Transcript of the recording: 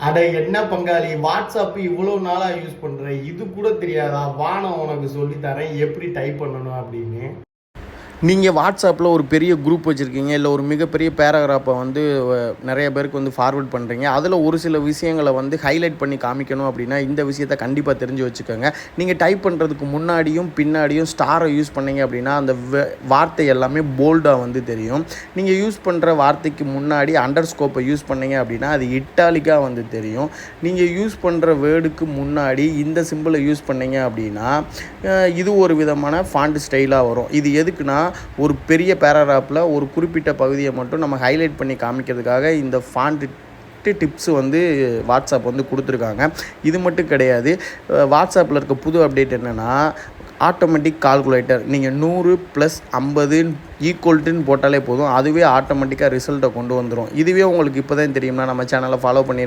அட என்ன பங்காளி, வாட்ஸ்அப் இவ்வளோ நாளாக யூஸ் பண்ணுறேன், இது கூட தெரியாதா? வானம் உனக்கு சொல்லித்தரேன் எப்படி டைப் பண்ணணும் அப்படின்னு. நீங்கள் வாட்ஸ்அப்பில் ஒரு பெரிய குரூப் வச்சுருக்கீங்க, இல்லை ஒரு மிகப்பெரிய பேராகிராஃபை வந்து நிறைய பேருக்கு வந்து ஃபார்வர்ட் பண்ணுறீங்க. அதில் ஒரு சில விஷயங்களை வந்து ஹைலைட் பண்ணி காமிக்கணும் அப்படின்னா இந்த விஷயத்தை கண்டிப்பாக தெரிஞ்சு வச்சுக்கோங்க. நீங்கள் டைப் பண்ணுறதுக்கு முன்னாடியும் பின்னாடியும் ஸ்டாரை யூஸ் பண்ணீங்க அப்படின்னா அந்த வார்த்தை எல்லாமே போல்டாக வந்து தெரியும். நீங்கள் யூஸ் பண்ணுற வார்த்தைக்கு முன்னாடி அண்டர் ஸ்கோப்பை யூஸ் பண்ணீங்க அப்படின்னா அது இட்டாலிக்காக வந்து தெரியும். நீங்கள் யூஸ் பண்ணுற வேர்டுக்கு முன்னாடி இந்த சிம்பிளை யூஸ் பண்ணீங்க அப்படின்னா இது ஒரு விதமான ஃபாண்ட் ஸ்டைலாக வரும். இது எதுக்குன்னா ஒரு பெரிய பேராகிராஃபில் ஒரு குறிப்பிட்ட பகுதியை மட்டும் நம்ம ஹைலைட் பண்ணி காமிக்கிறதுக்காக இந்த ஃபாண்ட் டிப்ஸ் வந்து வாட்ஸ்அப் வந்து கொடுத்துருக்காங்க. இது மட்டும் கிடையாது, வாட்ஸ்அப்பில் இருக்க புது அப்டேட் என்னென்னா ஆட்டோமேட்டிக் கால்குலேட்டர். நீங்கள் 100 + 50 = போட்டாலே போதும், அதுவே ஆட்டோமேட்டிக்காக ரிசல்ட்டை கொண்டு வந்துடும். இதுவே உங்களுக்கு இப்போ தான் தெரியும்னா நம்ம சேனலை ஃபாலோ பண்ணிடுங்க.